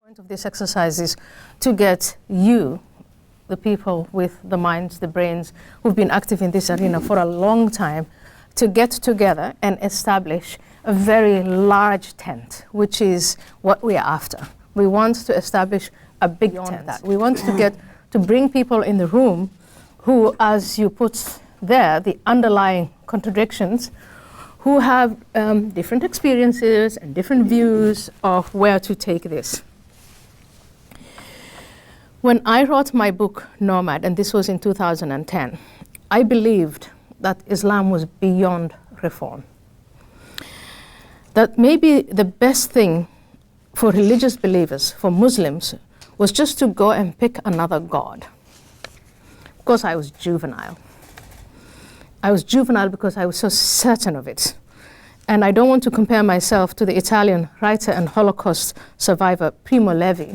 point of this exercise is to get you, the people with the minds, the brains, who've been active in this arena for a long time, to get together and establish a very large tent, which is what we are after. We want to establish a big tent. We want to bring people in the room who, as you put there, the underlying contradictions, who have different experiences and different views of where to take this. When I wrote my book, Nomad, and this was in 2010, I believed that Islam was beyond reform. That maybe the best thing for religious believers, for Muslims, was just to go and pick another god. Of course, I was juvenile. I was juvenile because I was so certain of it. And I don't want to compare myself to the Italian writer and Holocaust survivor Primo Levi,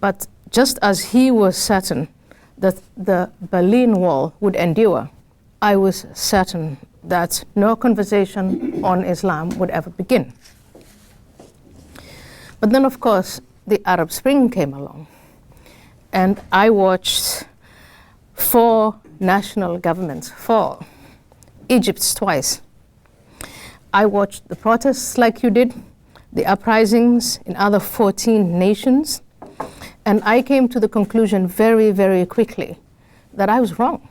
but just as he was certain that the Berlin Wall would endure, I was certain that no conversation on Islam would ever begin. But then, of course, the Arab Spring came along, and I watched 4 national governments fall. Egypt's twice. I watched the protests like you did, the uprisings in other 14 nations, and I came to the conclusion very, very quickly that I was wrong.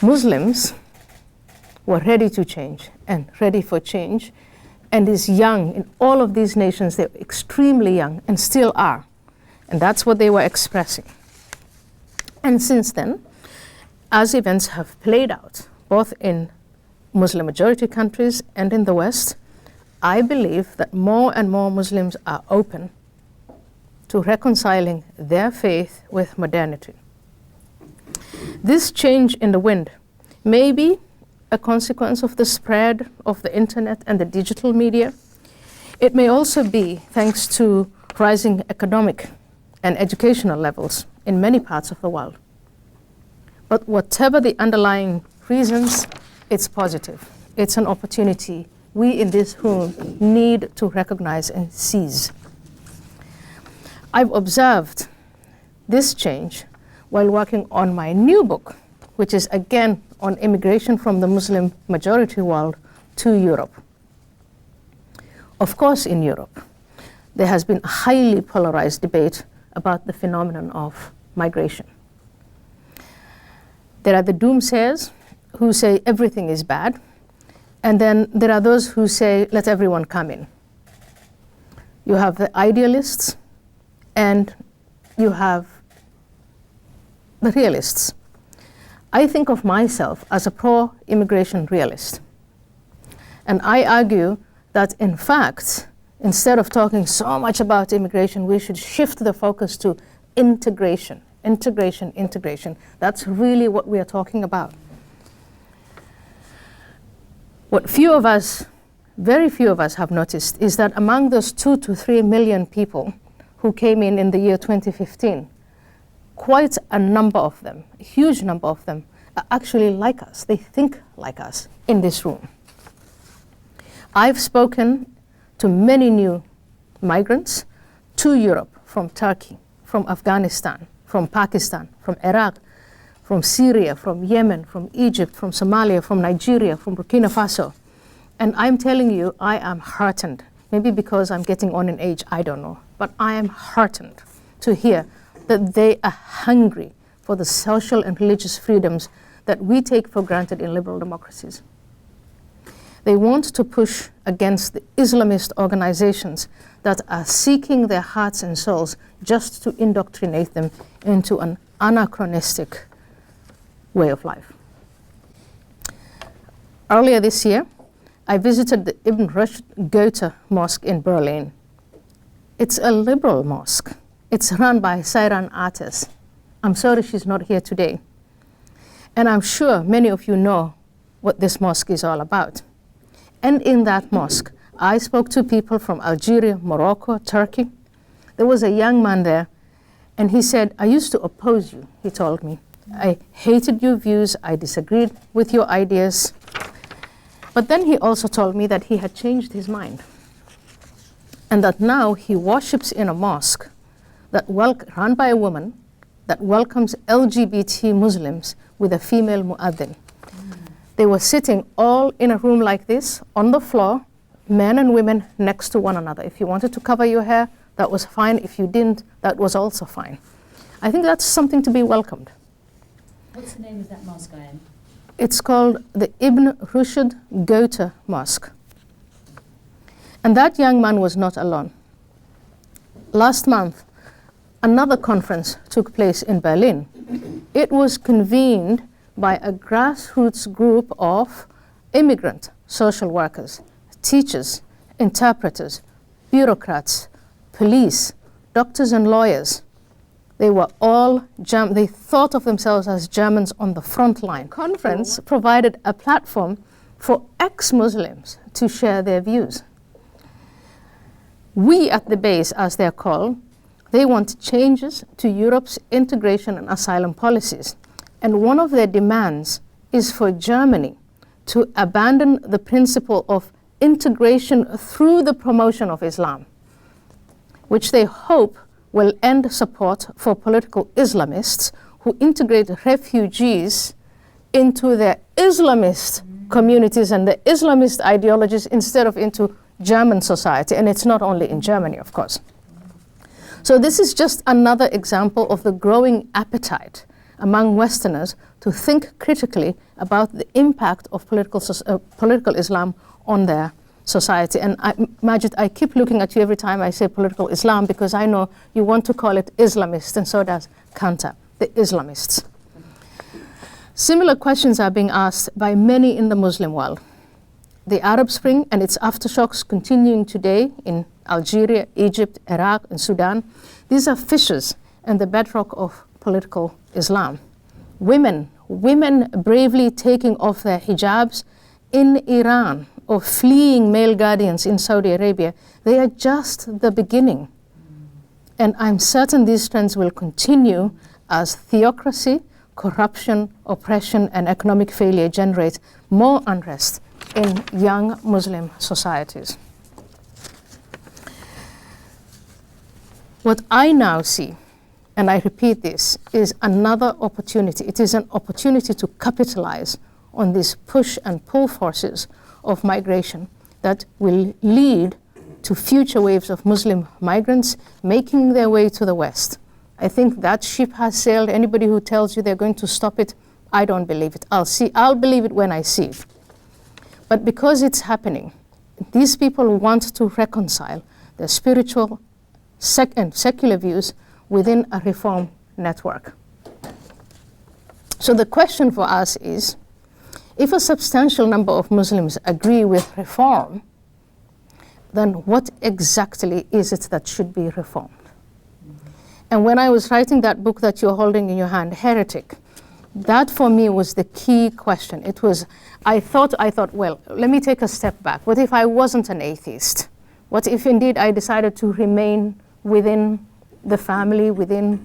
Muslims were ready to change and ready for change, and is young in all of these nations. They're extremely young and still are, and that's what they were expressing. And since then, as events have played out, both in Muslim majority countries and in the West, I believe that more and more Muslims are open to reconciling their faith with modernity. This change in the wind may be a consequence of the spread of the internet and the digital media. It may also be thanks to rising economic and educational levels in many parts of the world. But whatever the underlying reasons, it's positive. It's an opportunity we in this room need to recognize and seize. I've observed this change while working on my new book, which is again on immigration from the Muslim majority world to Europe. Of course, in Europe, there has been a highly polarized debate about the phenomenon of migration. There are the doomsayers who say everything is bad, and then there are those who say, let everyone come in. You have the idealists, and you have the realists. I think of myself as a pro-immigration realist. And I argue that, in fact, instead of talking so much about immigration, we should shift the focus to integration. Integration, integration. That's really what we are talking about. What very few of us have noticed is that among those 2 to 3 million people who came in the year 2015, quite a number of them, a huge number of them, are actually like us. They think like us in this room. I've spoken to many new migrants to Europe from Turkey, from Afghanistan, from Pakistan, from Iraq, from Syria, from Yemen, from Egypt, from Somalia, from Nigeria, from Burkina Faso. And I'm telling you, I am heartened. Maybe because I'm getting on in age, I don't know. But I am heartened to hear that they are hungry for the social and religious freedoms that we take for granted in liberal democracies. They want to push against the Islamist organizations that are seeking their hearts and souls just to indoctrinate them into an anachronistic way of life. Earlier this year, I visited the Ibn Rushd Goethe Mosque in Berlin. It's a liberal mosque. It's run by Sairan Ates. I'm sorry she's not here today. And I'm sure many of you know what this mosque is all about. And in that mosque, I spoke to people from Algeria, Morocco, Turkey. There was a young man there, and he said, I used to oppose you, he told me. I hated your views, I disagreed with your ideas. But then he also told me that he had changed his mind. and that now he worships in a mosque that run by a woman that welcomes LGBT Muslims with a female mu'adhin. They were sitting all in a room like this, on the floor, men and women next to one another. If you wanted to cover your hair, that was fine. If you didn't, that was also fine. I think that's something to be welcomed. What's the name of that mosque, Ayaan? It's called the Ibn Rushd Goethe Mosque. And that young man was not alone. Last month, another conference took place in Berlin. It was convened by a grassroots group of immigrant social workers, teachers, interpreters, bureaucrats, police, doctors and lawyers. They were all they thought of themselves as Germans on the front line. The conference provided a platform for ex-Muslims to share their views. We at the base, as they're called, they want changes to Europe's integration and asylum policies. And one of their demands is for Germany to abandon the principle of integration through the promotion of Islam, which they hope will end support for political Islamists who integrate refugees into their Islamist communities and the Islamist ideologies instead of into German society. And it's not only in Germany, of course. So this is just another example of the growing appetite among Westerners to think critically about the impact of political Islam on their society. And Majid, I keep looking at you every time I say political Islam because I know you want to call it Islamist, and so does Kanta, the Islamists. Similar questions are being asked by many in the Muslim world. The Arab Spring and its aftershocks continuing today in Algeria, Egypt, Iraq, and Sudan, these are fissures and the bedrock of political Islam. Women bravely taking off their hijabs in Iran or fleeing male guardians in Saudi Arabia, they are just the beginning. And I'm certain these trends will continue as theocracy, corruption, oppression, and economic failure generate more unrest in young Muslim societies. What I now see, and I repeat this, is another opportunity. It is an opportunity to capitalize on these push and pull forces of migration that will lead to future waves of Muslim migrants making their way to the West. I think that ship has sailed. Anybody who tells you they're going to stop it, I don't believe it. I'll believe it when I see it. But because it's happening, these people want to reconcile their spiritual and secular views within a reform network. So the question for us is, if a substantial number of Muslims agree with reform, then what exactly is it that should be reformed? And when I was writing that book that you're holding in your hand, Heretic, that for me was the key question. It was, I thought, well, let me take a step back. What if I wasn't an atheist? What if indeed I decided to remain within the family, within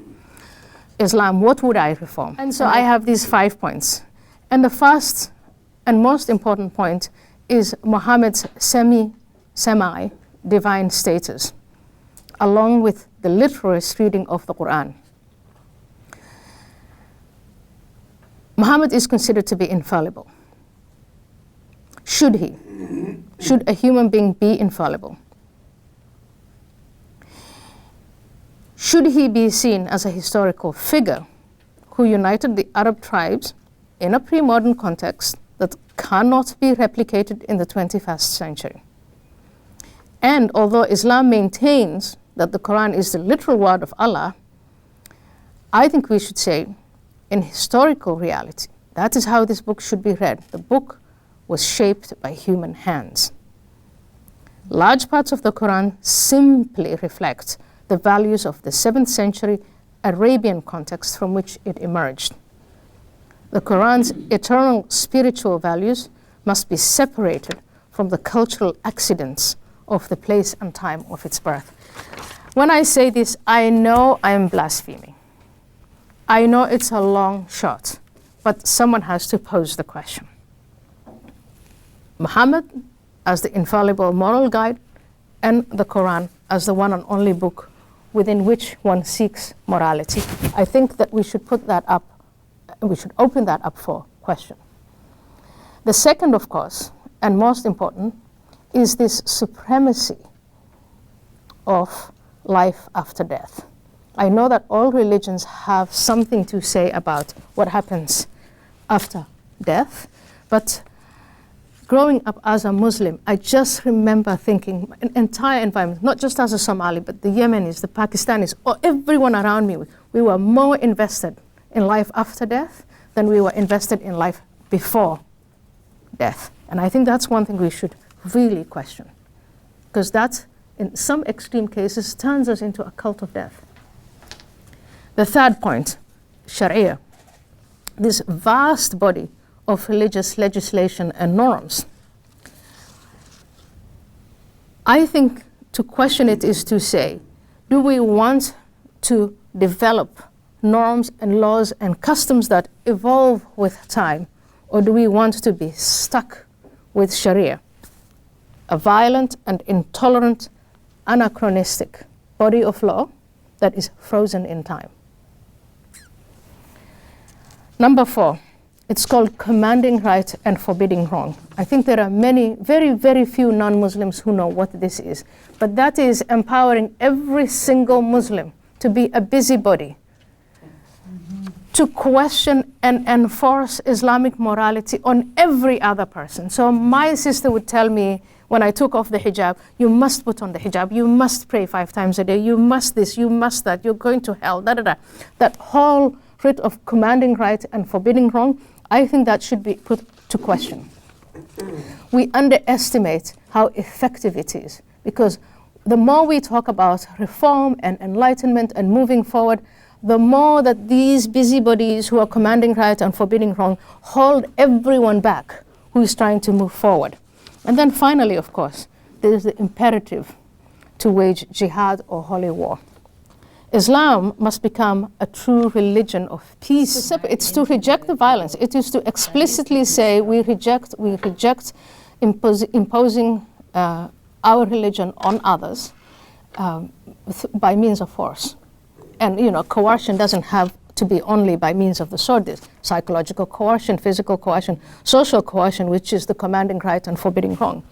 Islam? What would I reform? And so I have these 5 points. And the first and most important point is Muhammad's semi-divine status, along with the literalist reading of the Quran. Muhammad is considered to be infallible. Should he? Should a human being be infallible? Should he be seen as a historical figure who united the Arab tribes in a pre-modern context that cannot be replicated in the 21st century? And although Islam maintains that the Quran is the literal word of Allah, I think we should say, in historical reality, that is how this book should be read. The book was shaped by human hands. Large parts of the Quran simply reflect the values of the 7th century Arabian context from which it emerged. The Quran's eternal spiritual values must be separated from the cultural accidents of the place and time of its birth. When I say this, I know I am blaspheming. I know it's a long shot, but someone has to pose the question. Muhammad, as the infallible moral guide, and the Quran as the one and only book within which one seeks morality. I think that we should put that up, we should open that up for question. The second, of course, and most important, is this supremacy of life after death. I know that all religions have something to say about what happens after death, but growing up as a Muslim, I just remember thinking an entire environment, not just as a Somali, but the Yemenis, the Pakistanis, or everyone around me, we were more invested in life after death than we were invested in life before death. And I think that's one thing we should really question, because that, in some extreme cases, turns us into a cult of death. The third point, Sharia, this vast body of religious legislation and norms. I think to question it is to say, do we want to develop norms and laws and customs that evolve with time, or do we want to be stuck with Sharia, a violent and intolerant, anachronistic body of law that is frozen in time? Number 4, it's called commanding right and forbidding wrong. I think there are many, very, very few non-Muslims who know what this is. But that is empowering every single Muslim to be a busybody, to question and enforce Islamic morality on every other person. So my sister would tell me when I took off the hijab, you must put on the hijab, you must pray 5 times a day, you must this, you must that, you're going to hell, da da da. That whole writ of commanding right and forbidding wrong, I think that should be put to question. We underestimate how effective it is, because the more we talk about reform and enlightenment and moving forward, the more that these busybodies who are commanding right and forbidding wrong hold everyone back who is trying to move forward. And then finally, of course, there is the imperative to wage jihad or holy war. Islam must become a true religion of peace. It's to reject the violence. It is to explicitly say we reject imposing our religion on others by means of force. And coercion doesn't have to be only by means of the sword. There's psychological coercion, physical coercion, social coercion, which is the commanding right and forbidding wrong.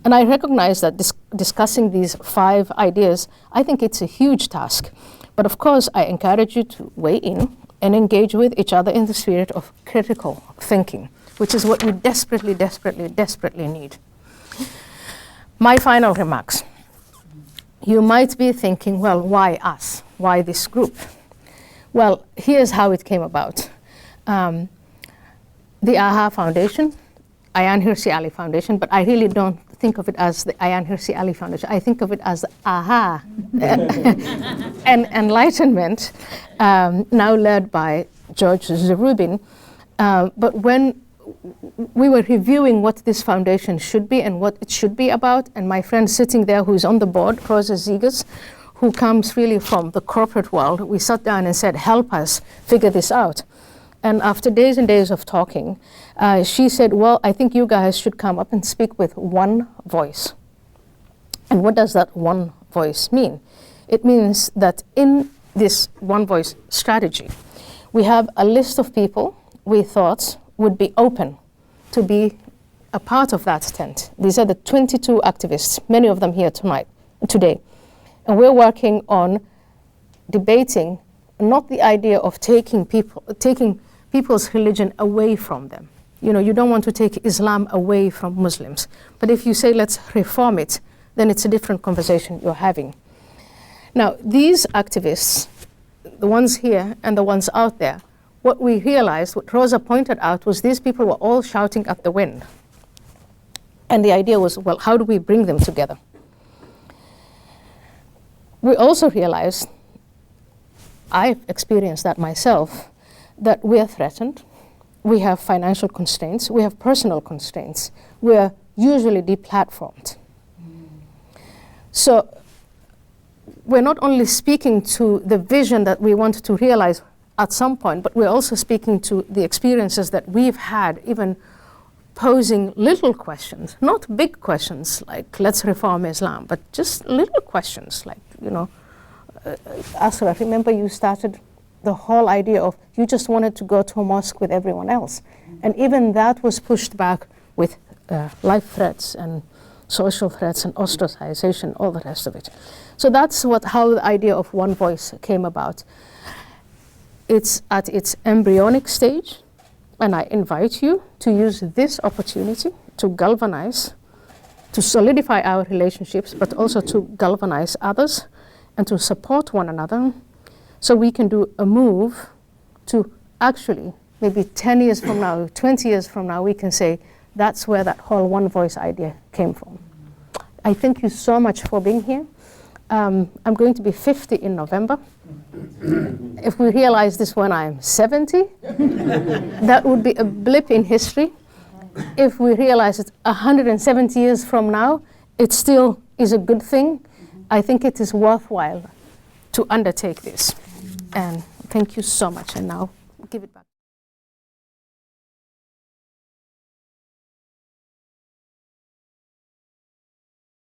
And I recognize that discussing these 5 ideas, I think it's a huge task. But of course, I encourage you to weigh in and engage with each other in the spirit of critical thinking, which is what we desperately, desperately, desperately need. My final remarks. You might be thinking, well, why us? Why this group? Well, here's how it came about. The AHA Foundation, Ayaan Hirsi Ali Foundation, but I really don't think of it as the Ayaan Hirsi Ali Foundation. I think of it as the AHA and Enlightenment, now led by George Zarubin. But when we were reviewing what this foundation should be and what it should be about, and my friend sitting there who's on the board, Rosa Ziegers, who comes really from the corporate world, we sat down and said, help us figure this out. And after days and days of talking, she said, well, I think you guys should come up and speak with one voice. And what does that one voice mean? It means that in this one voice strategy, we have a list of people we thought would be open to be a part of that tent. These are the 22 activists, many of them here today. And we're working on debating not the idea of taking people's religion away from them. You don't want to take Islam away from Muslims. But if you say, let's reform it, then it's a different conversation you're having. Now, these activists, the ones here and the ones out there, what we realized, what Rosa pointed out, was these people were all shouting at the wind. And the idea was, well, how do we bring them together? We also realized, I've experienced that myself, that we are threatened. We have financial constraints. We have personal constraints. We are usually deplatformed. So we're not only speaking to the vision that we want to realize at some point, but we're also speaking to the experiences that we've had even posing little questions, not big questions like let's reform Islam, but just little questions like, Asra, remember you started the whole idea of you just wanted to go to a mosque with everyone else. And even that was pushed back with life threats and social threats and ostracization, all the rest of it. So that's how the idea of One Voice came about. It's at its embryonic stage, and I invite you to use this opportunity to galvanize, to solidify our relationships, but also to galvanize others and to support one another, so we can do a move to actually, maybe 10 years from now, 20 years from now, we can say that's where that whole One Voice idea came from. I thank you so much for being here. I'm going to be 50 in November. If we realize this when I'm 70, that would be a blip in history. If we realize it 170 years from now, it still is a good thing. I think it is worthwhile to undertake this. And thank you so much. And now give it back.